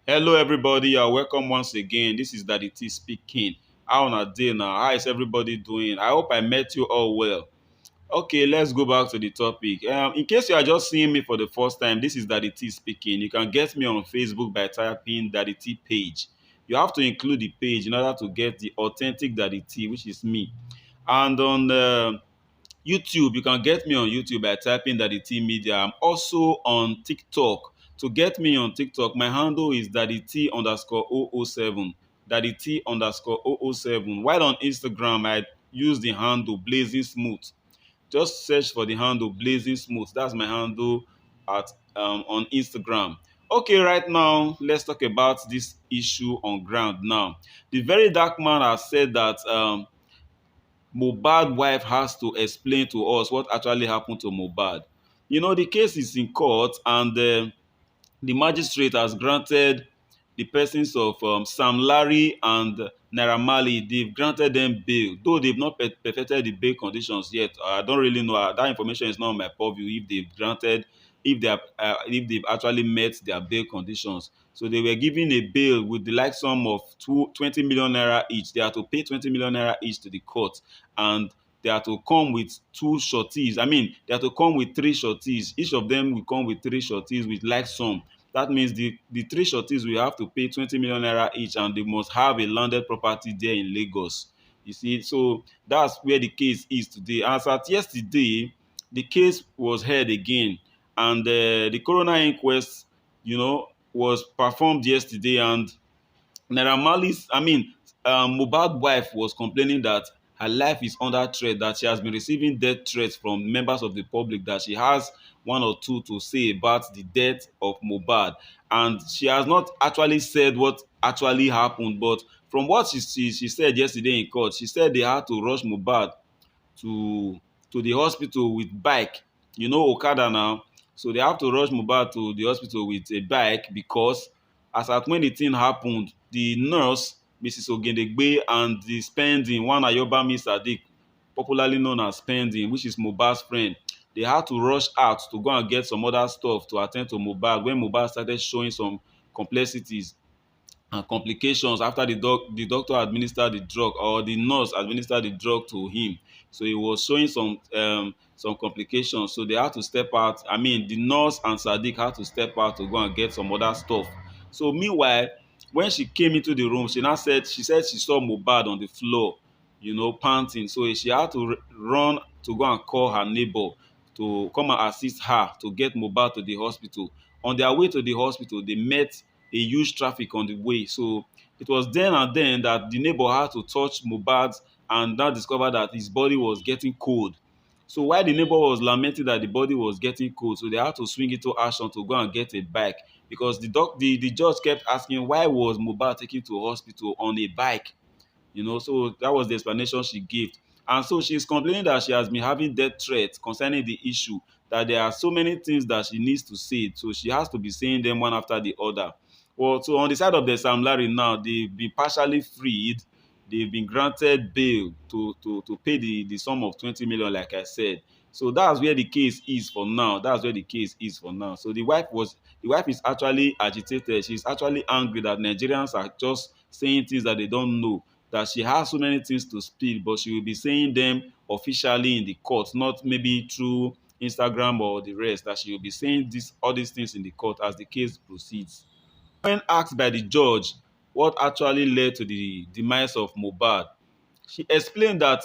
Hello, everybody. You're welcome once again. This is Daddy T speaking. How on a day now? How is everybody doing? I hope I met you all well. Okay, let's go back to the topic. In case you are just seeing me for the first time, this is Daddy T speaking. You can get me on Facebook by typing Daddy T page. You have to include the page in order to get the authentic Daddy T, which is me. And on YouTube, you can get me on YouTube by typing Daddy T Media. I'm also on TikTok. To get me on TikTok, my handle is Daddy T underscore 007. Daddy T underscore 007. While on Instagram, I use the handle Blazing Smooth. Just search for the handle Blazing Smooth. That's my handle at on Instagram. Okay, right now, let's talk about this issue on ground now. The very dark man has said that Mohbad wife has to explain to us what actually happened to Mohbad. You know, the case is in court, and the magistrate has granted the persons of Sam Larry and Naira Marley. They've granted them bail, though they've not perfected the bail conditions yet. I don't really know. That information is not on my purview. If they've granted, if they've actually met their bail conditions. So they were given a bail with the like sum of 20 million naira each. They had to pay 20 million naira each to the court, and they are to come with two shorties. I mean, they are to come with three shorties. Each of them will come with three shorties with like sum. That means the three shorties will have to pay 20 million naira each, and they must have a landed property there in Lagos. You see, so that's where the case is today. As at yesterday, the case was heard again, and the coroner inquest, was performed yesterday, and Naira Marley's, Mohbad wife was complaining that her life is under threat, that she has been receiving death threats from members of the public, that she has one or two to say about the death of Mohbad. And she has not actually said what actually happened, but from what she said yesterday in court, she said they had to rush Mohbad to the hospital with bike. You know Okada now. So they have to rush Mohbad to the hospital with a bike because as at when the thing happened, the nurse, Mrs. Ogendegbe, and the spending, one Ayobami Sadiq, popularly known as spending, which is Mohbad's friend, they had to rush out to go and get some other stuff to attend to Mohbad when Mohbad started showing some complexities and complications after the doctor administered the drug, or the nurse administered the drug to him. So he was showing some complications. So they had to step out. I mean, the nurse and Sadiq had to step out to go and get some other stuff. So meanwhile, when she came into the room, she said she saw Mohbad on the floor, panting. So she had to run to go and call her neighbor to come and assist her to get Mohbad to the hospital. On their way to the hospital, they met a huge traffic on the way. So it was then and then that the neighbor had to touch Mohbad and now discovered that his body was getting cold. So while the neighbor was lamenting that the body was getting cold, so they had to swing into action to go and get a bike, because the judge kept asking why was Mohbad taken to hospital on a bike. So that was the explanation she gave. And so she's complaining that she has been having death threats concerning the issue, that there are so many things that she needs to say, so she has to be saying them one after the other. Well, so on the side of the Sam Larry now, they've been partially freed. They've been granted bail to pay the sum of 20 million, like I said. So that's where the case is for now. That's where the case is for now. So the wife is actually agitated. She's actually angry that Nigerians are just saying things that they don't know, that she has so many things to spill, but she will be saying them officially in the court, not maybe through Instagram or the rest, that she will be saying all these things in the court as the case proceeds. When asked by the judge what actually led to the demise of Mohbad, she explained that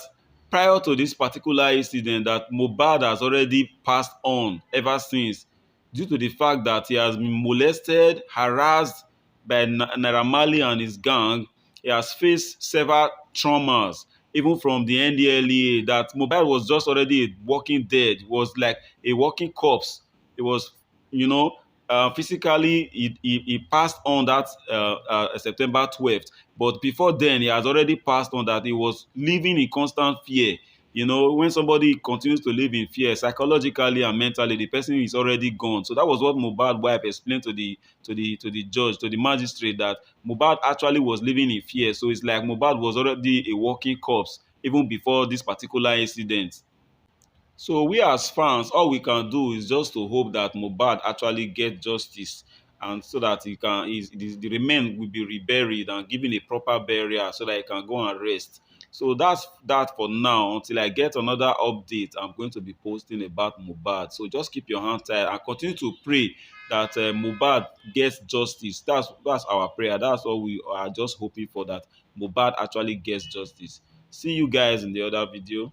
prior to this particular incident, that Mohbad has already passed on ever since, due to the fact that he has been molested, harassed by Naira Marley and his gang. He has faced several traumas, even from the NDLEA, that Mohbad was just already a walking dead, was like a walking corpse. It was, physically, he passed on that September 12th. But before then, he has already passed on, that he was living in constant fear. When somebody continues to live in fear, psychologically and mentally, the person is already gone. So that was what Mohbad wife explained to the judge, to the magistrate, that Mohbad actually was living in fear. So it's like Mohbad was already a walking corpse even before this particular incident. So we as fans, all we can do is just to hope that Mohbad actually get justice, and so that the remain will be reburied and given a proper burial so that he can go and rest. So that's that for now. Until I get another update, I'm going to be posting about Mohbad. So just keep your hand tight and continue to pray that Mohbad gets justice. That's our prayer. That's what we are just hoping for, that Mohbad actually gets justice. See you guys in the other video.